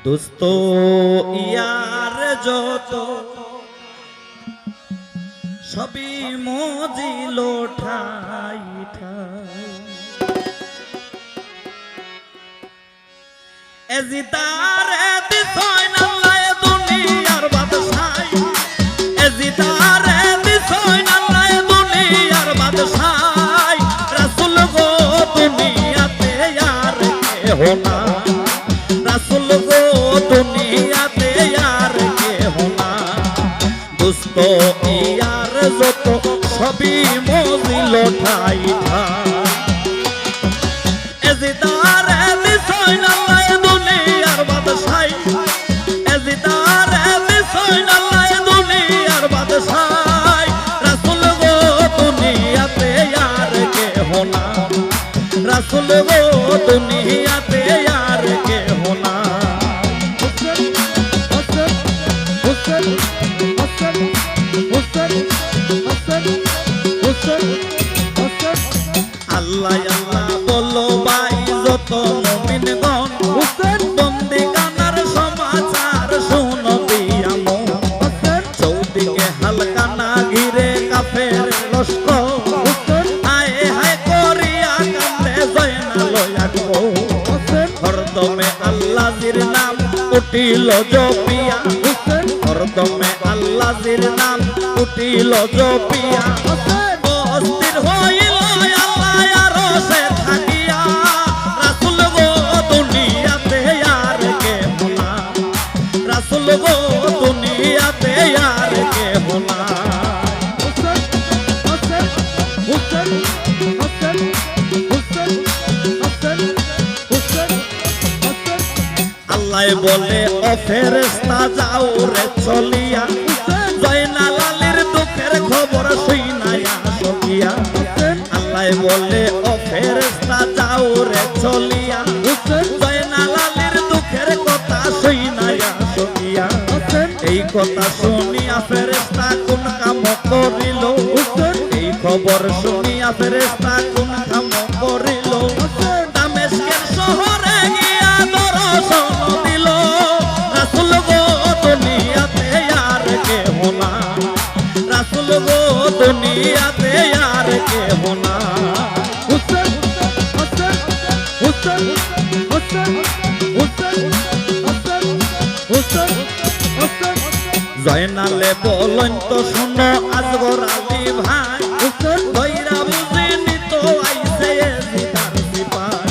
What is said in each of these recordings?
দোস্ত ইয়ার যত সবই মজিল ঠাই ঠাই এজিতারে দিছয় নাল্লায় দুনিয়ার বাদশাই এজিতারে দিছয় নাল্লায় দুনিয়ার বাদশাই রাসূল গো দুনিয়াতে আর কেহ না রাসূল গো দুনিয়াতে আর কেহ না দোস্ত ইয়ার যত সবই মজিল ঠাই ঠাই এজিতারে দিছয় নাল্লায় দুনিয়ার বাদশাই এজিতারে দিছয় নাল্লায় দুনিয়ার বাদশাই রাসূল গো দুনিয়াতে আর কেহ না রাসূল গো দুনিয়াতে আর কেহ না আল্লাহ আল্লাহ বলো ভাই যত মুমিনগণ বন্দি গানার সমাচার শুনো দিয়া মন চৌদিকে হালকানা ঘিরে কাফের লস্কর আয় হায় করিয়া কান্দে জয়নাল আগো হরদমে আল্লাহর নাম উঠিল জপিয়া হরদমে আল্লাহর নাম উঠিল জপিয়া অস্থির হইল আল্লাহ আরশে থাকিয়া রাসূল গো দুনিয়াতে আর কেহ না রাসূল গো দুনিয়াতে আর কেহ না আল্লাহ বলে ও ফেরেশতা যাও রে চলিয়া জয়নাল আলীর দুঃখের খবর শুনায়া সকিয়া আল্লাহ বলে ও ফেরেশতা যাও রে চলিয়া জয়নাল আলীর দুঃখের কথা শুনায়া সকিয়া এই কথা শুনিয়া ফেরেশতা কোন কাম করিল এই খবর শুনিয়া ফেরেশতা কোন কাম করিল দামেস্কের শহরে গিয়া দর্শন দিল রাসূল গো দুনিয়াতে আর কেহ না রাসূল গো দুনিয়াতে আর কেহ না জয়নালে বলেন তো শোনো আজগর আলী ভাই কইরা বুঝিনি তো আইছে এজিদার সিপাই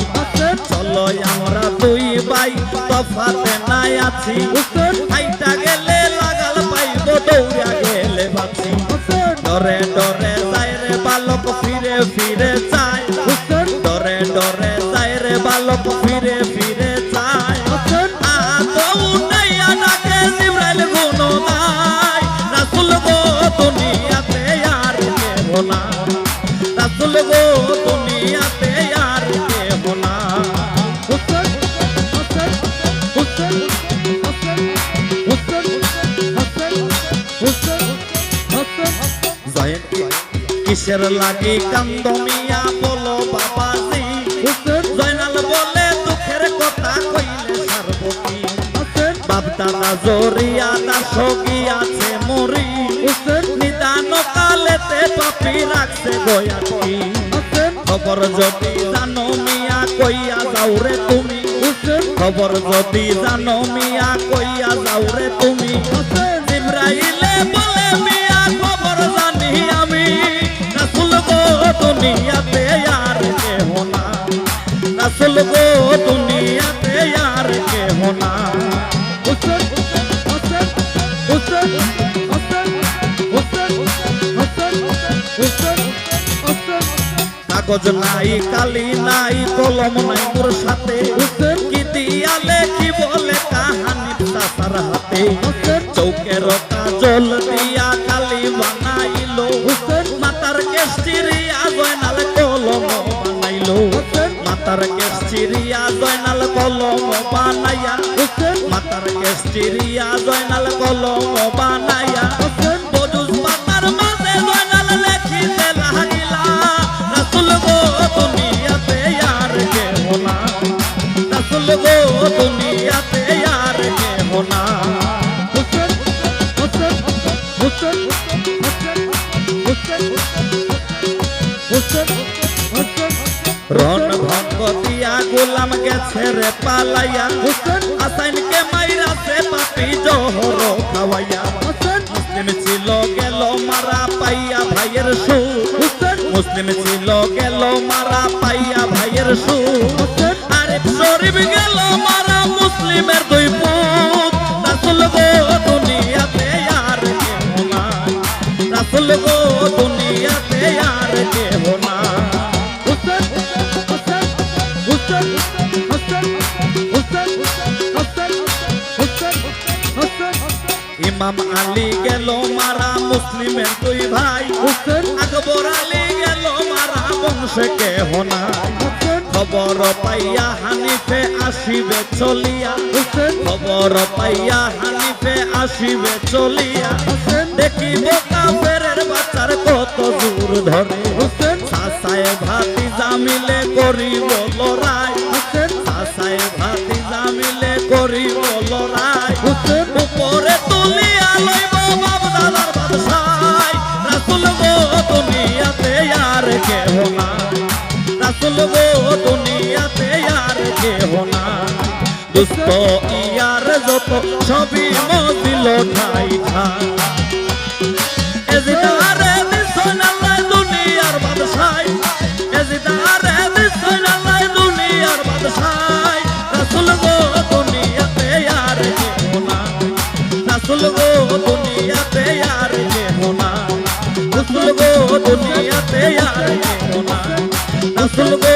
চলো আমরা দুই ভাই তফাতে নাই আছি হাইটা গেলে লাগাল পাইব দৌড়া গেলে বাঁচি ডরে ডরে যায় রে বালক ফিরে ফিরে যায় ডরে ডরে যায় রে বালক ফিরে ফিরে যায় দুনিয়াতে আর কেহ না রাসূল গো দুনিয়াতে আর কেহ না কিসের লাগি কান্দ মিয়া বলো বাবাজি জয়নাল বলে দুঃখের কথা কইলে সারবতী বাপ দাদা জরিয়া দাস গিয়াছে মরি নিদান কালেতে পাপি রাখছে গয়াটি খবর যদি জানো মিয়া কইয়া যাও রে তুমি খবর যদি জানো মিয়া কইয়া যাও রে তুমি জিবরাইলে বলে মিয়া খবর জানি আমি রাসূল গো দুনিয়াতে আর কেহ না রাসূল গো দুনিয়াতে আর কেহ না কাগজ নাই কালি নাই কলম নাই মোর সাথে কি দিয়া লেখি বলে কাহানি সাসার হাতে চৌকের কাজল দিয়া কালি বানাইলো মাতার কেশ চিরিয়া জয়নাল কলম বানাইলো মাতার কেশ চিরিয়া জয়নাল কলম বানাইয়া মাতার কেশ চিরিয়া জয়নাল কলম বানাইয়া বজুজ পাতার মাঝে জয়নাল লেখিতে লাগিলা রাসূল গো দুনিয়াতে আর কেহ না না রণ ভঙ্গ দিয়া গোলাম গেছে রে পালাইয়া আসাইনকে মাইরাছে পাপি জহর খাওয়াইয়া মুসলিম ছিল গেল মারা পাইয়া ভাইয়ের সুখ মুসলিম ছিল গেল মারা পাইয়া ভাইয়ের সুখ আরিফ শরীফ গেল মারা মুসলিমের দুই পুত রাসূল গো দুনিয়াতে আর কেহ নাই রাসূল গো দুনিয়াতে আর কেহ নাই ইমাম আলী গেল মারা মুসলিমের দুই ভাই আকবর আলী গেল মারা বংশে কেহ নাই খবর পাইয়া হানিফে আসিবে চলিয়া খবর পাইয়া হানিফে আসিবে চলিয়া দেখিব কাফেরের বাচ্চার কত জোর ধরে চাচায় ভাতিজা মিলে করিব লড়াই চাচায় ভাতিজা মিলে করিব লড়াই উপরে তুলিয়া লইব বাপ দাদার বাদশাই রাসূল গো দুনিয়াতে আর কেহ নাই রাসূল গো দুনিয়াতে আর কেহ নাই দুষ্ট ইয়ার যত সবই মজিল ঠাই ঠাই এজিদারে দিছন আল্লাহ দুনিয়ার বাদশাই এজিদারে দিছন আল্লাহ দুনিয়ার বাদশাই রাসূল গো দুনিয়াতে আর কেহ নাই রাসূল গো দুনিয়াতে আর কেহ নাই রাসূল গো দুনিয়াতে আর কেহ নাই রাসূল গো